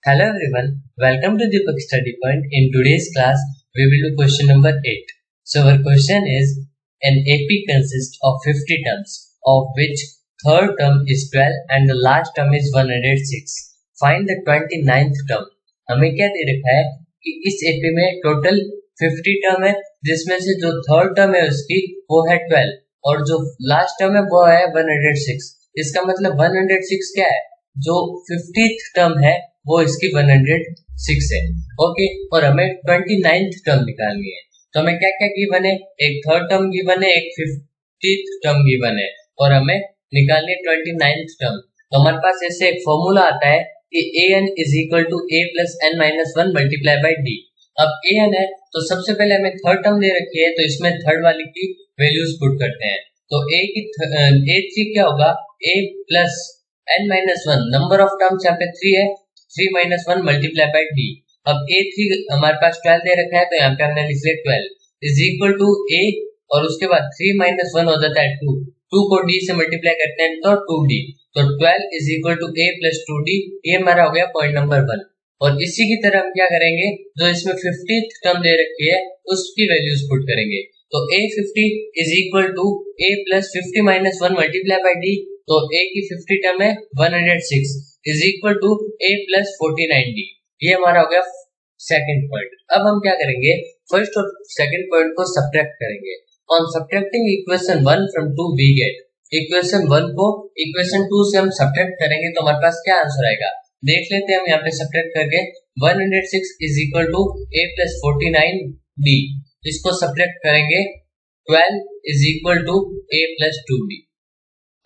Hello everyone, welcome to Deepak Study Point. In today's class, we will do question number 8. So our question is, an AP consists of 50 terms, of which third term is 12 and the last term is 106. Find the 29th term. हमें क्या दे रखा है कि इस AP में total 50 term है, जिसमें से जो थर्ड टर्म है उसकी वो है 12 और जो लास्ट टर्म है वो है 106. इसका मतलब 106 क्या है? जो 50th टर्म है वो इसकी 106 है. ओके, और हमें 29th टर्म निकालनी है. तो हमें क्या क्या गिवन है? एक थर्ड टर्म गिवन है, एक 50th टर्म गिवन है और हमें निकालनी है 29th टर्म. तो हमारे पास ऐसे एक फॉर्मूला आता है कि an is equal to a plus n minus one multiply by D. अब an है तो सबसे पहले हमें थर्ड टर्म दे रखी है, तो इसमें थर्ड वाली की वैल्यूज पुट करते हैं. तो a3 क्या होगा? a plus n minus one, number of terms यहाँ पे 3 है, 3 minus one multiply by D. अब a3 हमारे पास 12 दे रखा है, तो यहाँ पे हमने लिख लिया 12 इज इक्वल टू a और उसके बाद 3 माइनस वन हो जाता है 2. 2 को d से मल्टीप्लाई करते हैं तो 2d. तो 12 is equal to a plus 2d. ये हमारा हो गया पॉइंट नंबर 1. और इसी की तरह हम क्या करेंगे, जो इसमें 50th टर्म दे रखी है उसकी वैल्यूज पुट करेंगे. तो a50 is equal to a plus 50 minus one multiply by D. तो a की 50 टर्म है 106 is equal to a plus 49d. ये हमारा हो गया सेकंड पॉइंट. अब हम क्या करेंगे, फर्स्ट और सेकंड पॉइंट को सब्ट्रैक्ट करेंगे. On subtracting equation 1 from 2 we get. Equation 1 को इक्वेशन 2 से हम सब्ट्रैक्ट करेंगे तो हमारे पास क्या आंसर आएगा, देख लेते हैं हम यहाँ पे सब्ट्रैक्ट करके. 106 is equal to a plus 49d. इसको सब्ट्रैक्ट करेंगे 12 is equal to a plus 2d.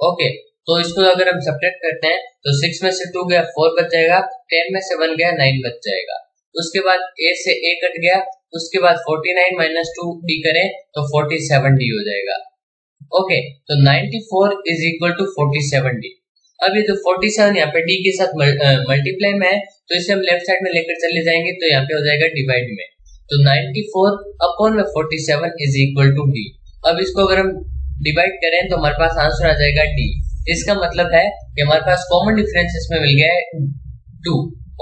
Okay, तो इसको अगर हम सब्ट्रैक्ट करते हैं तो 6 में से 2 गया 4 बच जाएगा, 10 में से 1 गया 9 बच जाएगा. उसके बाद a से a कट गया, उसके बाद 49 माइनस 2d करें तो 47d हो जाएगा. ओके, तो 94 इज इक्वल टू 47d. अब ये जो 47 यहाँ पे d के साथ मल्टीप्लाई में है, तो इसे हम लेफ्ट साइड में लेकर चले जाएंगे तो यहाँ पे हो जाएगा डिवाइड में. तो 94 अपॉन में 47 इज इक्वल टू d. अब इसको अगर हम डिवाइड करें तो हमारे पास आंसर आ जाएगा d. इसका मतलब है कि हमारे पास कॉमन डिफरेंस इसमें मिल गया है 2.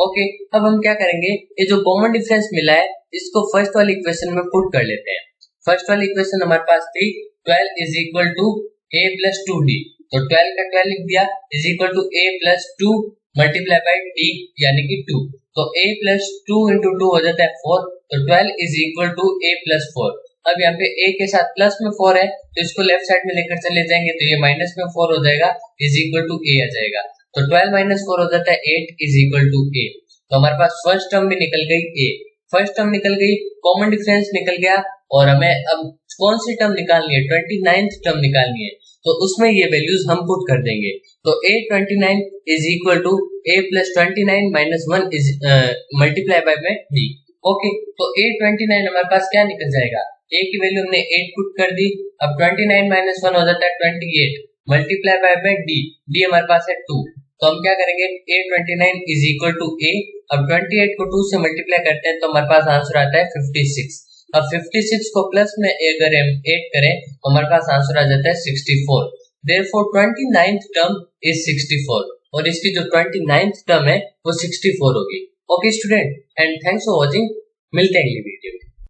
ओके, अब हम क्या करेंगे, ये जो कॉमन डिफरेंस मिला है इसको फर्स्ट वाली इक्वेशन में पुट कर लेते हैं. फर्स्ट वाली इक्वेशन हमारे पास थी 12 is equal to a plus 2d. तो 12 का 12 लिख दिया is equal to a plus 2 multiply by d यानी कि 2. तो a प्लस 2 इंटू 2 हो जाता है 4. तो 12 is equal to a plus 4. अब यहाँ पे a के साथ प्लस में 4 है तो इसको लेफ्ट साइड में लेकर चले जाएंगे तो ये माइनस में 4 हो जाएगा इज इक्वल टू a आ जाएगा. तो 12 माइनस 4 हो जाता है 8 इज इक्वल टू a. तो हमारे पास फर्स्ट टर्म भी निकल गई a, फर्स्ट टर्म निकल गई, कॉमन डिफरेंस निकल गया और हमें अब कौन सी टर्म निकालनी है, 29th टर्म निकालनी है. तो उसमें ये वैल्यूज हम पुट कर देंगे. तो a29 is equal to a plus 29 minus 1 is multiply by में d. ओके, तो a29 हमारे पास क्या निकल जाएगा, a की वैल्यू हमने 8 पुट कर दी. अब 29 माइनस 1 हो जाता है 28 मल्टीप्लाई बाय में d. d हमारे पास है 2. तो हम क्या करेंगे, a29 is equal to a. अब 28 को 2 से मल्टीप्लाई करते हैं तो हमारे पास आंसर आता है 56. अब 56 को प्लस में अगर हम 8 करें तो हमारे पास आंसर आ जाता है 64. Therefore 29th टर्म इज 64 और इसकी जो 29th टर्म है वो 64 होगी. Okay student, and thanks for watching. मिलते हैं अगली वीडियो.